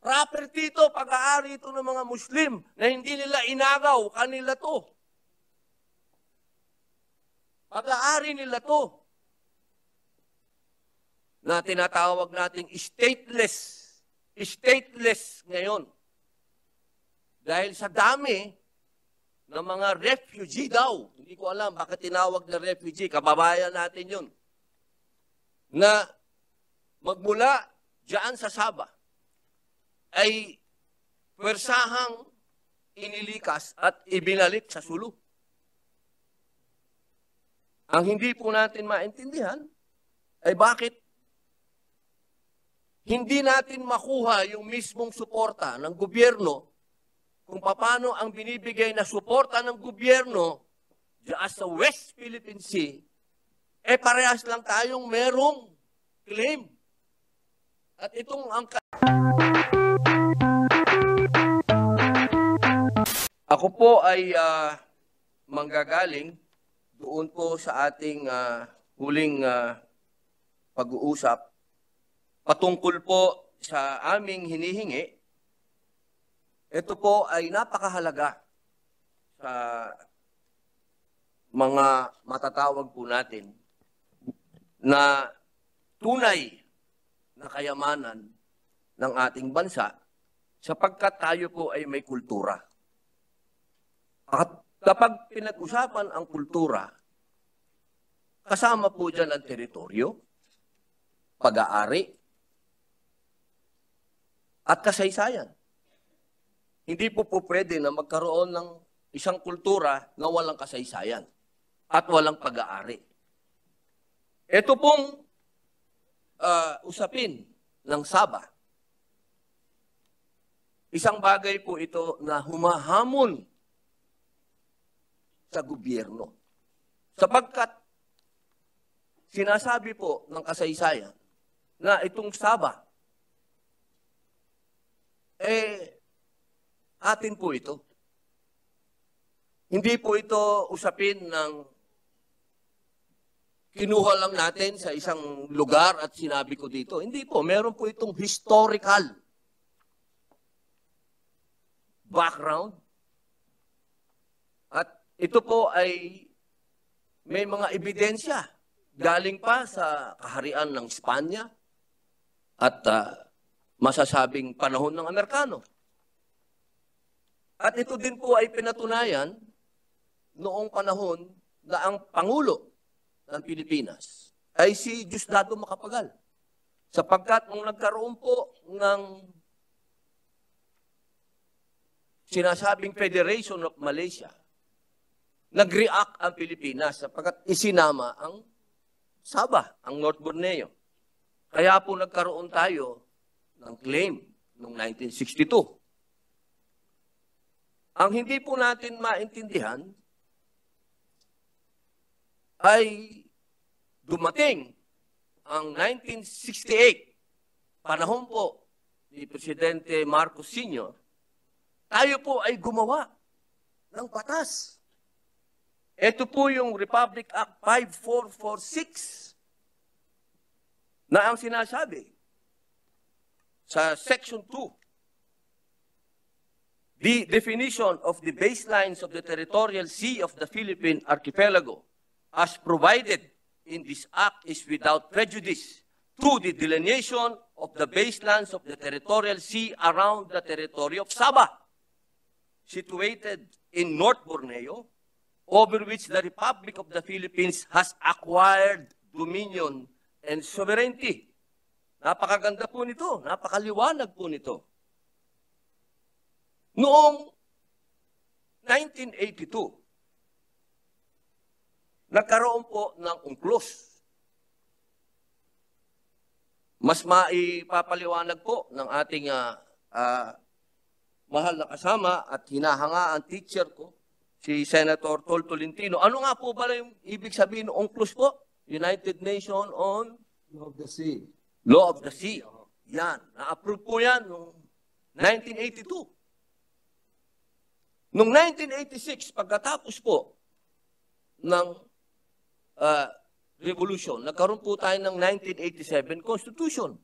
Property ito, pag-aari ito ng mga Muslim na hindi nila inagaw, kanila to. Pag-aari nila to. Na tinatawag nating stateless. Stateless ngayon. Dahil sa dami ng mga refugee daw. Hindi ko alam bakit tinawag na refugee. Kababayan natin yun. Na magmula diyan sa Sabah ay pwersahang inilikas at ibinalik sa Sulu. Ang hindi po natin maintindihan ay bakit hindi natin makuha yung mismong suporta ng gobyerno kung paano ang binibigay na suporta ng gobyerno diyan sa West Philippine Sea, parehas lang tayong merong claim. At itong ang... Ako po ay manggagaling doon po sa ating huling pag-uusap patungkol po sa aming hinihingi. Ito po ay napakahalaga sa mga matatawag po natin na tunay na kayamanan ng ating bansa sapagkat tayo po ay may kultura. At kapag pinag-usapan ang kultura, kasama po dyan ang teritoryo, pag-aari, at kasaysayan. Hindi po pwede na magkaroon ng isang kultura na walang kasaysayan at walang pag-aari. Ito pong usapin ng Sabah. Isang bagay po ito na humahamon sa gobyerno. Sapagkat sinasabi po ng kasaysayan na itong Sabah, atin po ito. Hindi po ito usapin ng kinuha lang natin sa isang lugar at sinabi ko dito. Hindi po, meron po itong historical background. At ito po ay may mga ebidensya galing pa sa kaharian ng Espanya at masasabing panahon ng Amerikano. At ito din po ay pinatunayan noong panahon na ang Pangulo ng Pilipinas ay si Diosdado Macapagal. Sapagkat nung nagkaroon po ng sinasabing Federation of Malaysia, nag-react ang Pilipinas sapagkat isinama ang Sabah, ang North Borneo. Kaya po nagkaroon tayo ng claim noong 1962. Ang hindi po natin maintindihan ay dumating ang 1968, panahon po ni Presidente Marcos Sr., tayo po ay gumawa ng batas. Ito po yung Republic Act 5446 na ang sinasabi sa Section 2, the definition of the baselines of the territorial sea of the Philippine archipelago as provided in this act is without prejudice to the delineation of the baselines of the territorial sea around the territory of Sabah, situated in North Borneo, over which the Republic of the Philippines has acquired dominion and sovereignty. Napakaganda po nito, napakaliwanag po nito. Noong 1982, nagkaroon po ng UNCLOS. Mas maipapaliwanag po ng ating mahal na kasama at hinahanga ang teacher ko, si Senator Tol Tolentino. Ano nga po ba yung ibig sabihin ng UNCLOS po? United Nations on Law of the Sea. Law of the Sea. Yan. Na-approve po yan noong 1982. Noong 1986, pagkatapos po ng revolution, nagkaroon po tayo ng 1987 Constitution.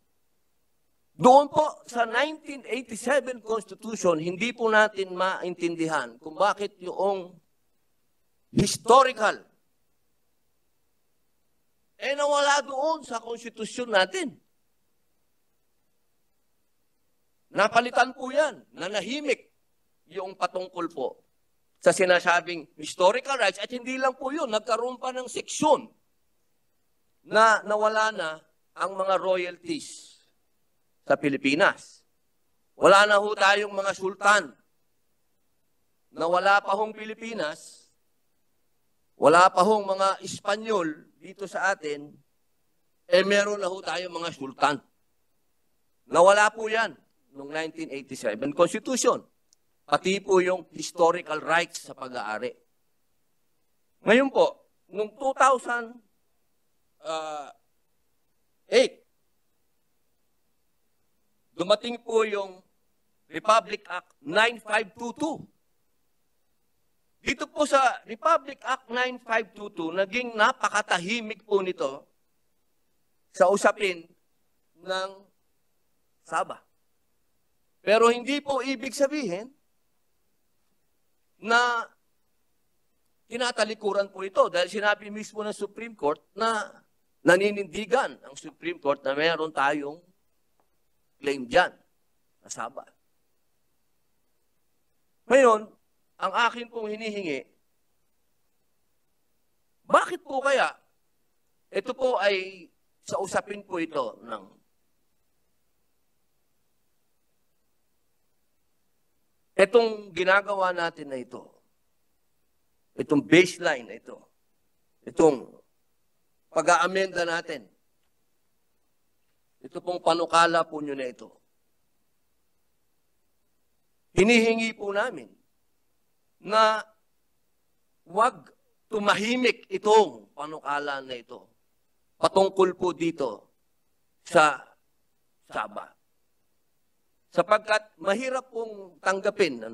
Doon po sa 1987 Constitution, hindi po natin maintindihan kung bakit yung historical nawala doon sa konstitusyon natin. Napalitan po yan, nanahimik yung patungkol po sa sinasabing historical rights. At hindi lang po yun, nagkaroon pa ng seksyon na nawala na ang mga royalties sa Pilipinas. Wala na ho tayong mga sultan. Nawala pa hong Pilipinas, wala pa hong mga Espanyol dito sa atin, meron na ho tayong mga sultan. Nawala po yan noong 1987 Constitution. Pati po yung historical rights sa pag-aari. Ngayon po, noong 2008, dumating po yung Republic Act 9522. Dito po sa Republic Act 9522, naging napakatahimik po nito sa usapin ng Sabah. Pero hindi po ibig sabihin na tinatalikuran po ito dahil sinabi mismo ng Supreme Court na naninindigan ang Supreme Court na mayroon tayong claim dyan na Sabah. Ngayon, ang akin pong hinihingi, bakit po kaya ito po ay sa usapin po ito ng itong ginagawa natin na ito, itong baseline na ito, itong pag-aamenda natin, ito pong panukala po nyo na ito. Hinihingi po namin na wag tumahimik itong panukala na ito patungkol po dito sa Sabah. Sapagkat mahirap pong tanggapin,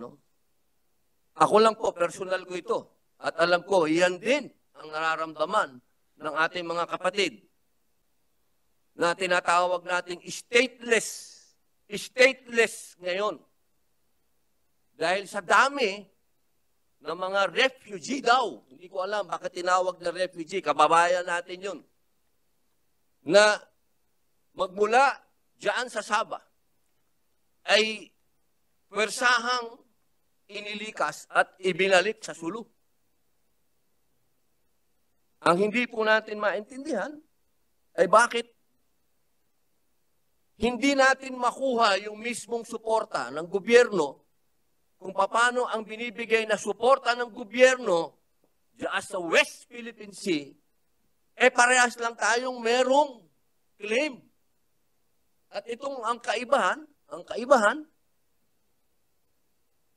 Ako lang po, personal ko ito. At alam ko, yan din ang nararamdaman ng ating mga kapatid na tinatawag nating stateless ngayon. Dahil sa dami ng mga refugee daw, hindi ko alam bakit tinawag na refugee, kababayan natin yun, na magmula dyan sa Sabah ay pwersahang inilikas at ibinalik sa Sulu. Ang hindi po natin maintindihan ay bakit hindi natin makuha yung mismong suporta ng gobyerno kung paano ang binibigay na suporta ng gobyerno diyan sa West Philippine Sea, parehas lang tayong merong claim. At itong ang kaibahan,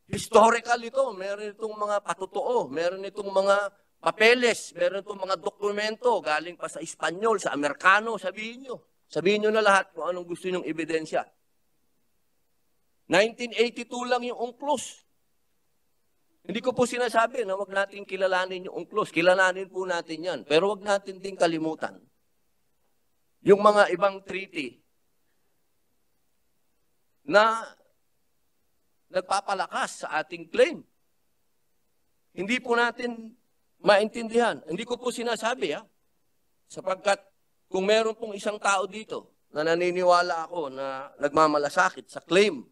historical ito, meron itong mga patotoo, meron itong mga papeles, meron itong mga dokumento galing pa sa Espanyol, sa Amerikano, sabihin nyo na lahat kung anong gusto nyong ebidensya. 1982 lang yung UNCLOS. Hindi ko po sinasabi na wag natin kilalanin yung UNCLOS. Kilalanin po natin yan. Pero wag natin din kalimutan yung mga ibang treaty na nagpapalakas sa ating claim. Hindi po natin maintindihan. Hindi ko po sinasabi, sapagkat kung meron pong isang tao dito na naniniwala ako na nagmamalasakit sa claim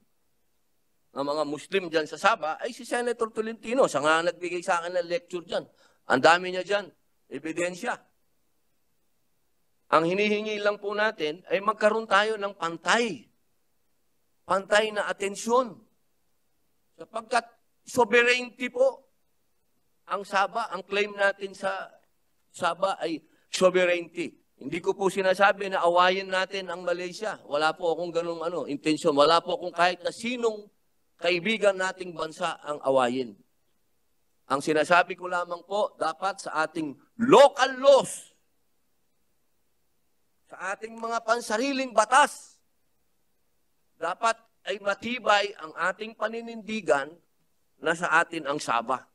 ng mga Muslim dyan sa Sabah, ay si Senator Tolentino. Siya nga nagbigay sa akin ng lecture dyan. Ang dami niya dyan, ebidensya. Ang hinihingi lang po natin ay magkaroon tayo ng pantay na atensyon. Sapagkat sovereignty po ang Sabah, ang claim natin sa Sabah ay sovereignty. Hindi ko po sinasabi na awayin natin ang Malaysia. Wala po akong ganung intensyon. Wala po akong kahit na sinong kaibigan nating bansa ang awayin. Ang sinasabi ko lamang po, dapat sa ating local laws, sa ating mga pansariling batas, dapat ay matibay ang ating paninindigan na sa atin ang Sabah.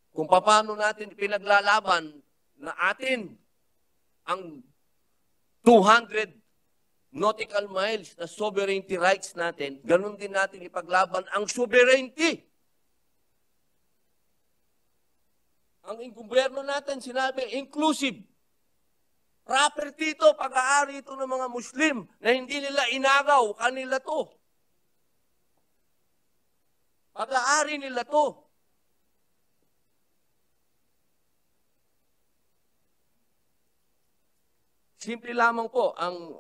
Kung paano natin pinaglalaban na atin ang 200 nautical miles na sovereignty rights natin, ganun din natin ipaglaban ang sovereignty. Ang gobyerno natin sinabi, inclusive. Property ito, pag-aari ito ng mga Muslim na hindi nila inagaw, kanila to. Pag-aari nila to. Simple lamang po ang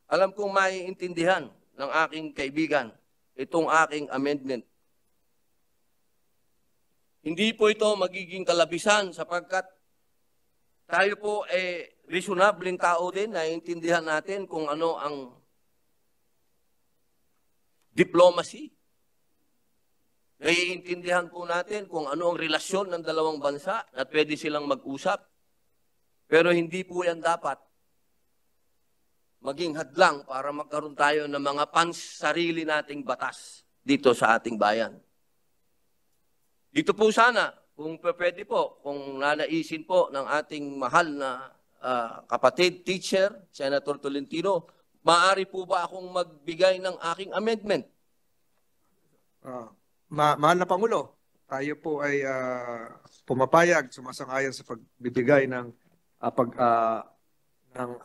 alam kong maiintindihan ng aking kaibigan itong aking amendment. Hindi po ito magiging kalabisan sapagkat tayo po reasonabling tao din, naiintindihan natin kung ano ang diplomacy. Naiintindihan po natin kung ano ang relasyon ng dalawang bansa at pwede silang mag-usap. Pero hindi po yan dapat maging hadlang para magkaroon tayo ng mga pansarili nating batas dito sa ating bayan. Dito po sana, kung pwede po, kung nanaisin po ng ating mahal na kapatid, teacher, Senator Tolentino, maaari po ba akong magbigay ng aking amendment? Mahal na Pangulo, tayo po ay pumapayag, sumasang-ayon sa pagbibigay ng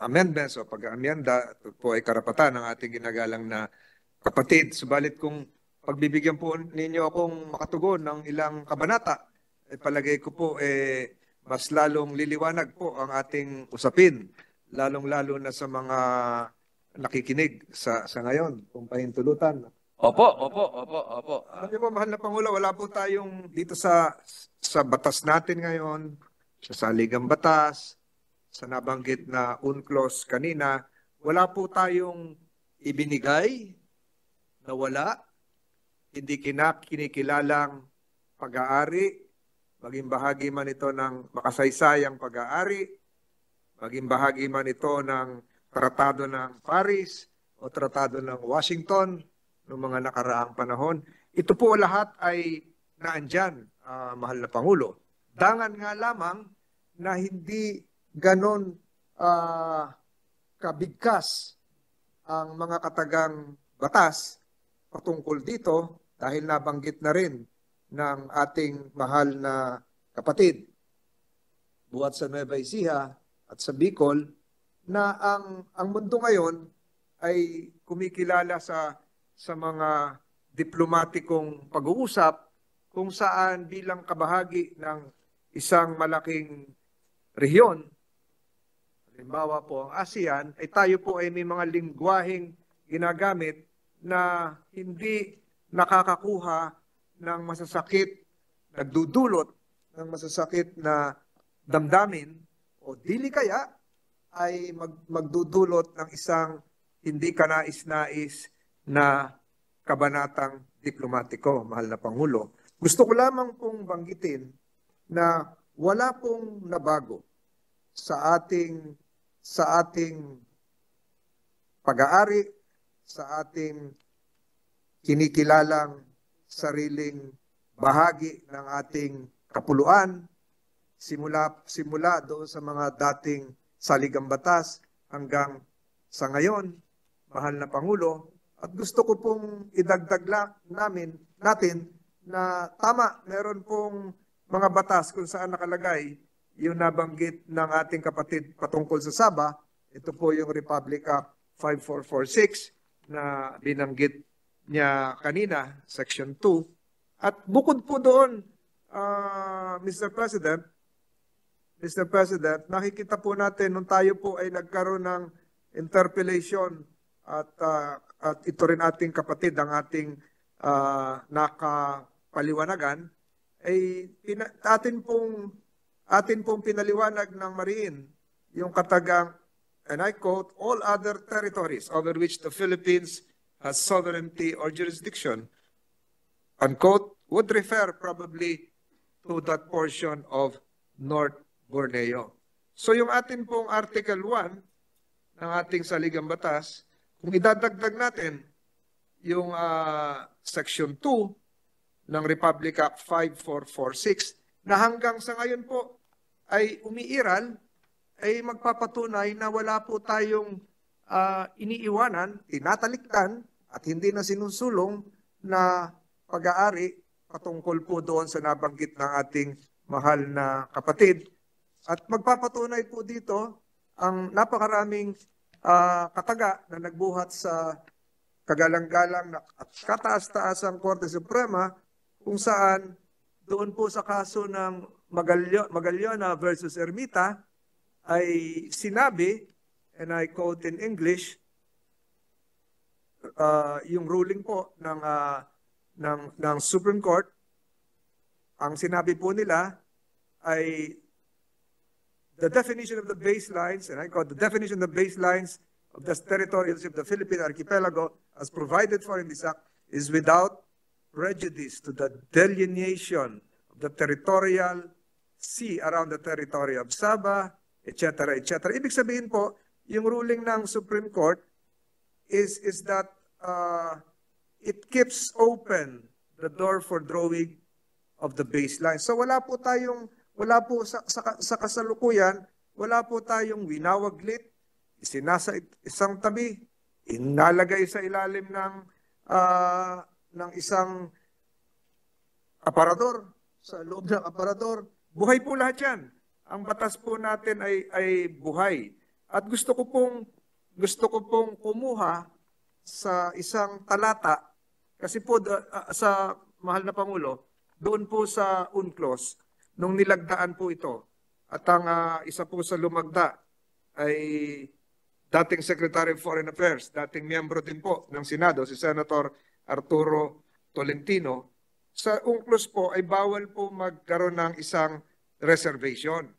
amendments o pag-amyenda. Ito po ay karapatan ng ating ginagalang na kapatid. Subalit kung pagbibigyan po ninyo akong makatugon ng ilang kabanata, palagay ko po mas lalong liliwanag po ang ating usapin, lalong-lalo na sa mga nakikinig sa ngayon, kung pahintulutan. Opo. Alam niyo po, mahal na Pangulo, wala po tayong dito sa batas natin ngayon, sa saligang batas, sa nabanggit na UNCLOS kanina, wala po tayong ibinigay na wala, hindi kinikilalang pag-aari, maging bahagi man ito ng makasaysayang pag-aari, maging bahagi man ito ng Tratado ng Paris o Tratado ng Washington noong mga nakaraang panahon. Ito po lahat ay naandyan, mahal na Pangulo. Dangan nga lamang na hindi ganon kabigkas ang mga katagang batas patungkol dito dahil nabanggit na rin ng ating mahal na kapatid buhat sa Nueva Ecija at sa Bicol na ang mundo ngayon ay kumikilala sa mga diplomatikong pag-uusap kung saan bilang kabahagi ng isang malaking rehiyon, halimbawa po ang ASEAN, ay tayo po ay may mga lingwaheng ginagamit na hindi nakakakuha ng masasakit, nagdudulot ng masasakit na damdamin o dili kaya ay magdudulot ng isang hindi kanais-nais na kabanatang diplomatiko, mahal na Pangulo. Gusto ko lamang pong banggitin na wala pong nabago sa ating pag-aari, sa ating kinikilalang sariling bahagi ng ating kapuluan, simula doon sa mga dating saligang batas hanggang sa ngayon, mahal na Pangulo. At gusto ko pong idagdag natin na tama, meron pong mga batas kung saan nakalagay yung nabanggit ng ating kapatid patungkol sa Sabah. Ito po yung Republic Act 5446 na binanggit niya kanina, Section 2. At bukod po doon, Mr. President, nakikita po natin nung tayo po ay nagkaroon ng interpellation at ito rin ating kapatid, ang ating nakapaliwanagan, ay atin pong pinaliwanag ng Marine yung katagang, and I quote, all other territories over which the Philippines has sovereignty or jurisdiction, unquote, would refer probably to that portion of North Borneo. So yung atin pong Article 1 ng ating saligang batas, kung idadagdag natin yung Section 2 ng Republic Act 5446 na hanggang sa ngayon po ay umiiral, ay magpapatunay na wala po tayong iniiwanan, tinatalikdan, at hindi na sinusulong na pag-aari patungkol po doon sa nabanggit ng ating mahal na kapatid. At magpapatunay po dito ang napakaraming kataga na nagbuhat sa kagalang-galang at kataas-taasang Korte Suprema kung saan doon po sa kaso ng Magallona versus Ermita ay sinabi, and I quote in English, yung ruling po ng Supreme Court, ang sinabi po nila ay the definition of the baselines, and I quote, the definition of the baselines of the territorialship of the Philippine archipelago as provided for in this act is without prejudice to the delineation of the territorial sea around the territory of Sabah, etc., etc. Ibig sabihin po, yung ruling ng Supreme Court is that it keeps open the door for drawing of the baseline. So wala po sa kasalukuyan, wala po tayong winawaglit, isinasa isang tabi, inalagay sa ilalim ng isang aparador, sa loob ng aparador. Buhay po lahat yan. Ang batas po natin ay buhay. At gusto ko pong kumuha sa isang talata, kasi po sa mahal na Pangulo, doon po sa UNCLOS, nung nilagdaan po ito. At ang isa po sa lumagda ay dating Secretary of Foreign Affairs, dating miyembro din po ng Senado, si Senator Arturo Tolentino. Sa UNCLOS po ay bawal po magkaroon ng isang reservation.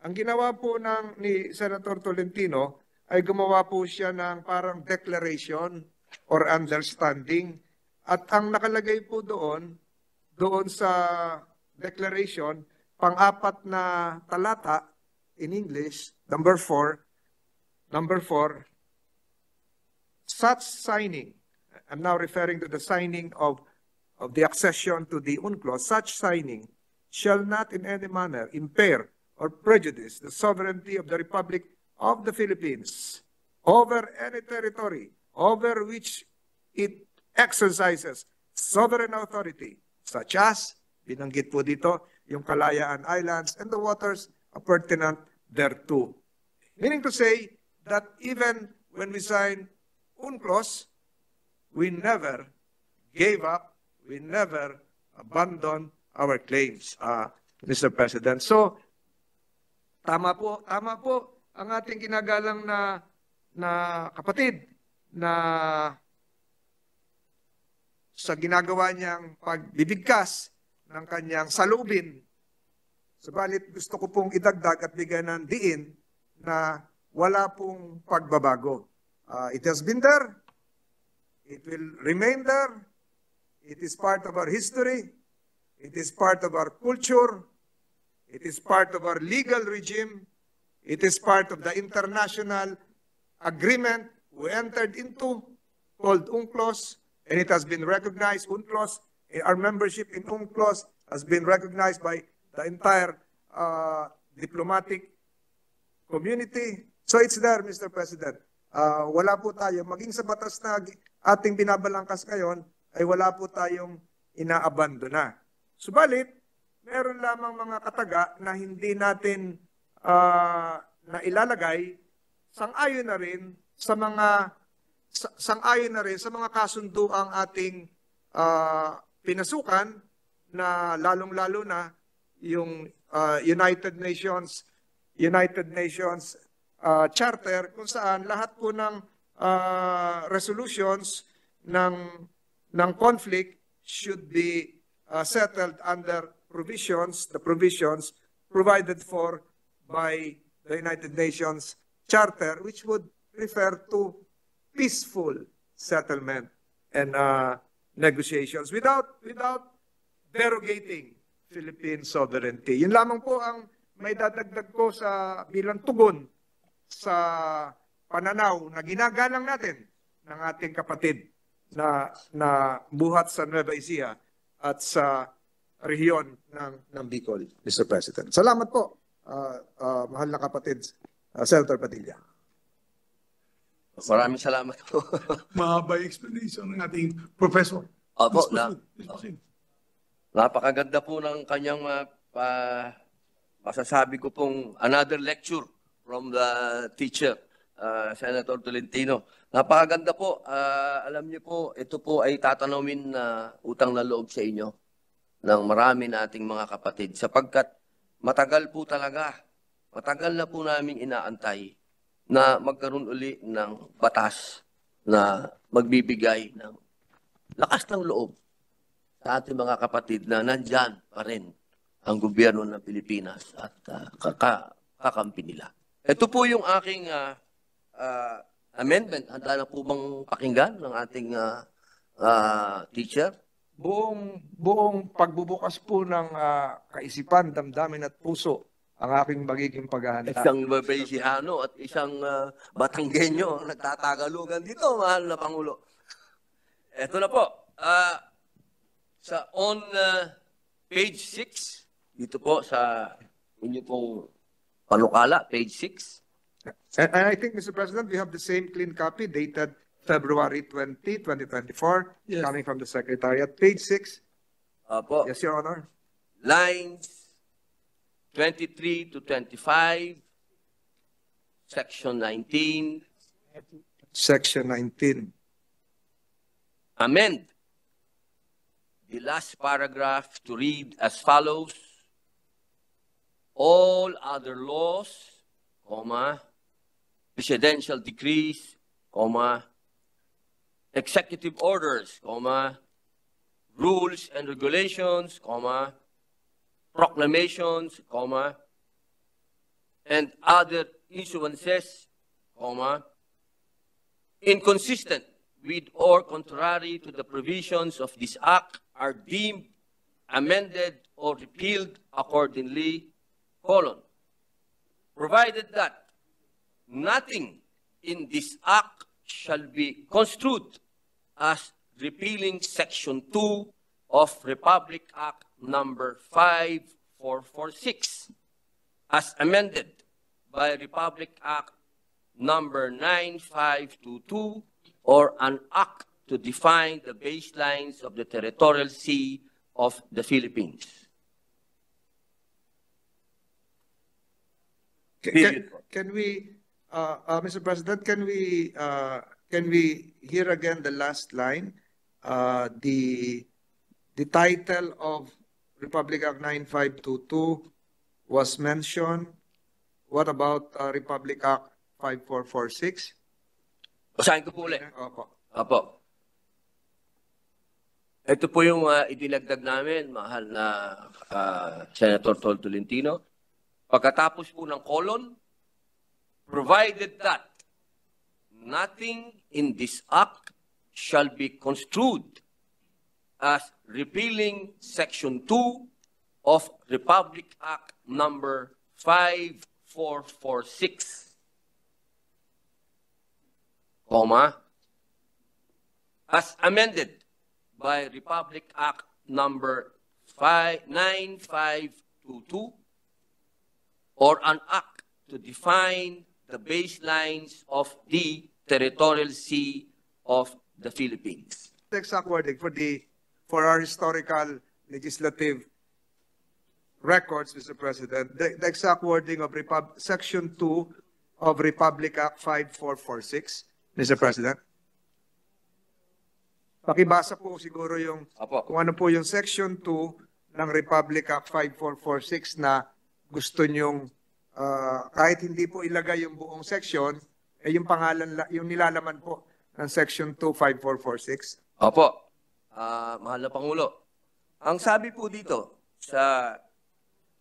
Ang ginawa po ni Senator Tolentino ay gumawa po siya ng parang declaration or understanding. At ang nakalagay po doon sa declaration, pang-apat na talata in English, number 4, such signing, I'm now referring to the signing of the accession to the UNCLOS, such signing shall not in any manner impair or prejudice the sovereignty of the Republic of the Philippines over any territory over which it exercises sovereign authority, such as, binanggit po dito, yung Kalayaan Islands and the waters pertinent thereto. Meaning to say that even when we signed UNCLOS, we never gave up, we never abandoned our claims, Mr. President. So, tama po ang ating ginagalang na kapatid na sa ginagawa niyang pagbibigkas ng kanyang salubin. Subalit gusto ko pong idagdag at bigyan ng diin na wala pong pagbabago. It has been there. It will remain there. It is part of our history. It is part of our culture. It is part of our legal regime. It is part of the international agreement we entered into called UNCLOS, and it has been recognized. UNCLOS, our membership in UNCLOS has been recognized by the entire diplomatic community. So it's there, Mr. President. Wala po tayo, maging sa batas na ating binabalangkas ngayon, ay wala po tayong inaabandona. Subalit, meron lamang mga kataga na hindi natin na ilalagay, sang-ayon na rin sa mga kasunduang ating pinasukan na lalong-lalo na yung United Nations Charter, kung saan lahat po ng resolutions ng conflict should be settled under the provisions provided for by the United Nations Charter, which would refer to peaceful settlement and negotiations without derogating Philippine sovereignty. Yun lamang po ang may dadagdag ko sa bilang tugon sa pananaw na ginagalang natin ng ating kapatid na buhat sa Nueva Ecija at sa rehiyon ng Bicol, Mr. President. Salamat po, mahal na kapatid, Senator Padilla. Maraming salamat po. Mahaba yung explanation ng ating professor. Opo, Please proceed. napakaganda po ng kanyang masasabi ko pong another lecture from the teacher, Senator Tolentino. Napakaganda po. Alam niyo po, ito po ay tatanawin na utang na loob sa inyo ng marami nating mga kapatid sapagkat matagal na po namin inaantay na magkaroon uli ng batas na magbibigay ng lakas ng loob sa ating mga kapatid na nandyan pa rin ang gobyerno ng Pilipinas at kakampi nila. Ito po yung aking amendment. Handa na po bang pakinggan ng ating teacher? Buong pagbubukas po ng kaisipan, damdamin at puso ang aking magiging paghahanda. Isang Babaysihano at isang Batanggenyo ang nagtatagalugan dito, mahal na Pangulo. Ito na po. On page 6, dito po sa inyo pong panukala, page 6. And I think, Mr. President, we have the same clean copy dated February 20, 2024, Yes. coming from the Secretariat. Page 6. Opo. Yes, Your Honor. Lines 23 to 25, section 19, Section 19. amend the last paragraph to read as follows. All other laws, presidential decrees, executive orders, rules and regulations, proclamations, and other issuances, inconsistent with or contrary to the provisions of this act are deemed amended or repealed accordingly, provided that nothing in this act shall be construed as repealing Section 2 of Republic Act Number 5446 as amended by Republic Act Number 9522 or an act to define the baselines of the territorial sea of the Philippines. Can we, Mr. President, can we hear again the last line? The title of Republic Act 9522 was mentioned. What about Republic Act 5446? Basahin ko po ulit. Opo. Apo. Ito po yung idinagdag namin, mahal na Senator Tolentino. Pagkatapos po ng colon, provided that nothing in this act shall be construed as repealing Section 2 of Republic Act Number 5446, as amended by Republic Act Number 9522, or an act to define the baselines of the territorial sea of the Philippines. The exact wording for our historical legislative records, Mr. President, the exact wording of Section 2 of Republic Act 5446, Mr. President. Pakibasa po siguro yung Apo. kung ano po yung Section 2 ng Republic Act 5446 na gusto nyong kahit hindi po ilagay yung buong section, yung pangalan, yung nilalaman po ng Section 2 5446. Opo, mahal na Pangulo. Ang sabi po dito sa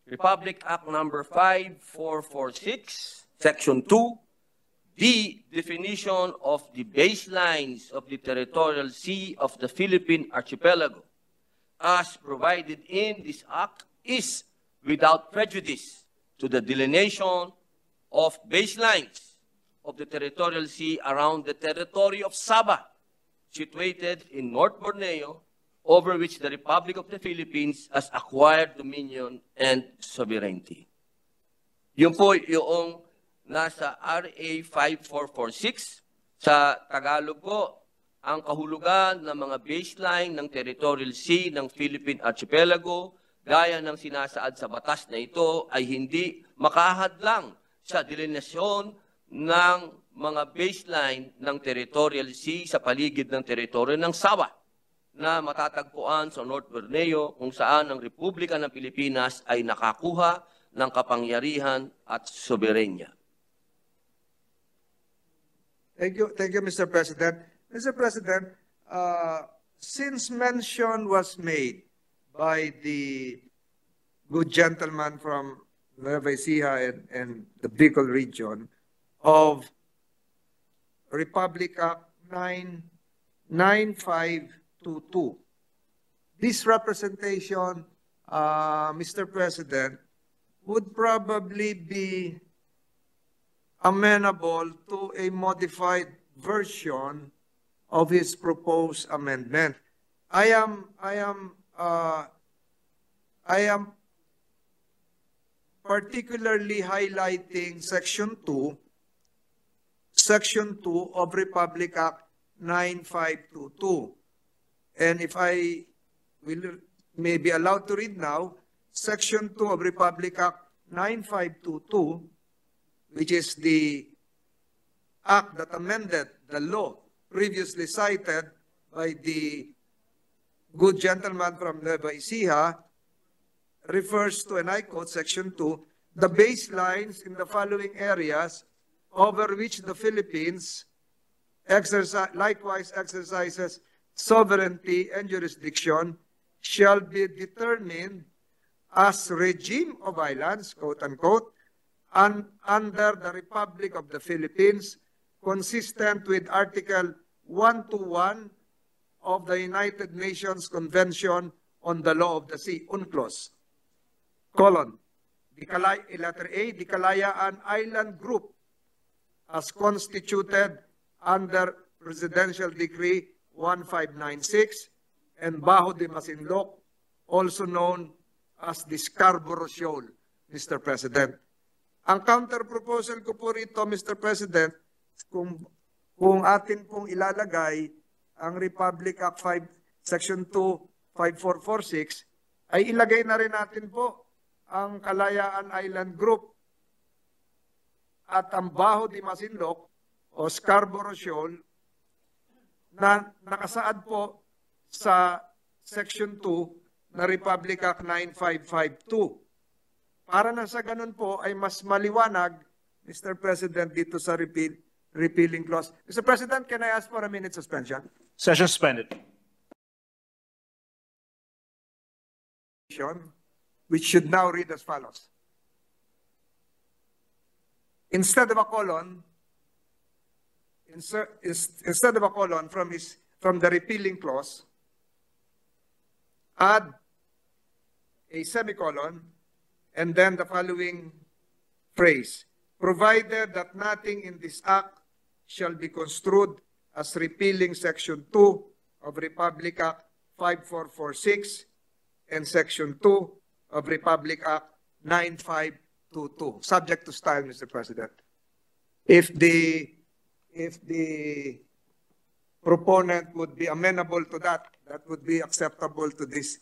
Republic Act Number 5446, Section 2, the definition of the baselines of the territorial sea of the Philippine archipelago as provided in this act is without prejudice to the delineation of baselines of the territorial sea around the territory of Sabah, situated in North Borneo, over which the Republic of the Philippines has acquired dominion and sovereignty. Yun po yung nasa RA 5446, Sa Tagalog po, ang kahulugan ng mga baseline ng territorial sea ng Philippine Archipelago, gaya ng sinasaad sa batas na ito, ay hindi makahadlang sa delineasyon ng mga baseline ng territorial sea sa paligid ng teritoryo ng Sawa na matatagpuan sa North Borneo, kung saan ang Republika ng Pilipinas ay nakakuha ng kapangyarihan at soberenya. Thank you, Mr. President. Mr. President, since mention was made by the good gentleman from Nueva Ecija and the Bicol region of Republic Act 9522. This representation, Mr. President, would probably be amenable to a modified version of his proposed amendment. I am particularly highlighting Section 2 of Republic Act 9522. And if I may be allowed to read now, Section 2 of Republic Act 9522, which is the act that amended the law previously cited by the good gentleman from Nueva Ecija, refers to, and I quote Section 2, the baselines in the following areas over which the Philippines likewise exercises sovereignty and jurisdiction shall be determined as regime of islands, quote unquote, and under the Republic of the Philippines, consistent with Article 121 of the United Nations Convention on the Law of the Sea, UNCLOS, letter A, the Kalayaan Island Group, as constituted under Presidential Decree 1596, and Bajo de Masinloc, also known as the Scarborough Shoal, Mr. President. Ang counter-proposal ko po rito, Mr. President, kung atin pong ilalagay ang Republic Act 5, Section 2, 5446, ay ilagay na rin natin po ang Kalayaan Island Group at ang Bajo de Masinloc o Scarborough Shoal na nakasaad po sa Section 2 na Republic Act 9552. Para na sa ganun po ay mas maliwanag, Mr. President, dito sa repealing clause. Mr. President, can I ask for a minute suspension? Session suspended. Which should now read as follows. Instead of a colon, from the repealing clause, add a semicolon and then the following phrase, provided that nothing in this act shall be construed as repealing Section 2 of Republic Act 5446 and Section 2 of Republic Act 9522, subject to style, Mr. President. If the proponent would be amenable to that, that would be acceptable to this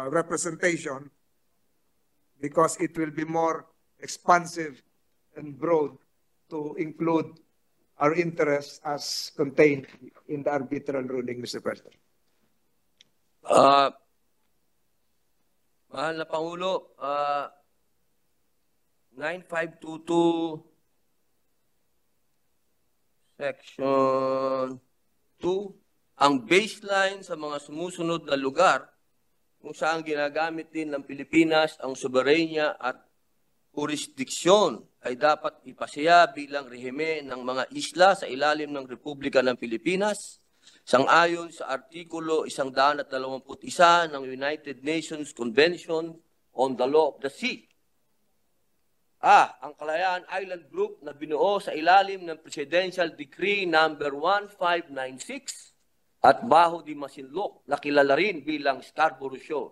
representation, because it will be more expansive and broad to include our interests as contained in the arbitral ruling, Mr. President. Mahal na Pangulo, 9522 Section 2, ang baseline sa mga sumusunod na lugar kung saan ginagamit din ng Pilipinas ang soberenya at jurisdiksyon ay dapat ipasaya bilang rehime ng mga isla sa ilalim ng Republika ng Pilipinas, sang-ayon sa Artikulo 121 ng United Nations Convention on the Law of the Sea. Ang Kalayaan Island Group na binuo sa ilalim ng Presidential Decree number 1596 at Bajo de Masinloc na kilala rin bilang Scarborough Shoal.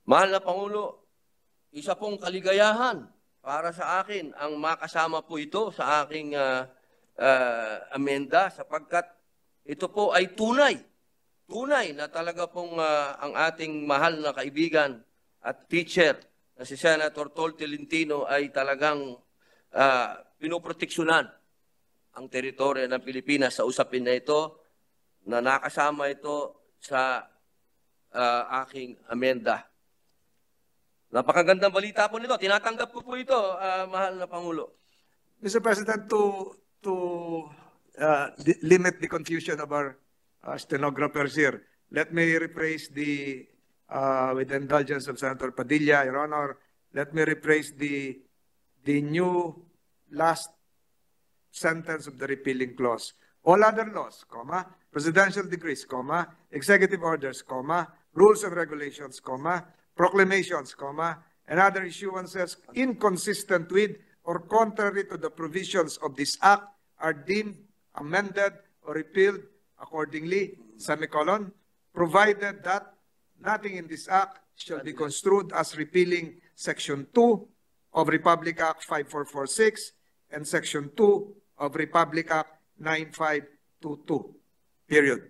Mahal na Pangulo, isa pong kaligayahan para sa akin ang makasama po ito sa aking amenda sapagkat ito po ay tunay na talaga pong ang ating mahal na kaibigan at teacher na si Senator Tol Tolentino ay talagang pinoproteksyonan ang teritoryo ng Pilipinas sa usapin na ito, na nakasama ito sa aking amenda. Napakagandang balita po nito. Tinatanggap ko po ito, mahal na Pangulo. Mr. President, to limit the confusion of our stenographers here, let me rephrase with the indulgence of Senator Padilla, Your Honor, let me rephrase the new last sentence of the repealing clause. All other laws, comma, presidential decrees, comma, executive orders, comma, rules and regulations, comma, proclamations, comma, and other issuances inconsistent with or contrary to the provisions of this act are deemed amended or repealed accordingly, semicolon, provided that nothing in this act shall be construed as repealing Section 2 of Republic Act 5446 and Section 2 of Republic Act 9522. Period.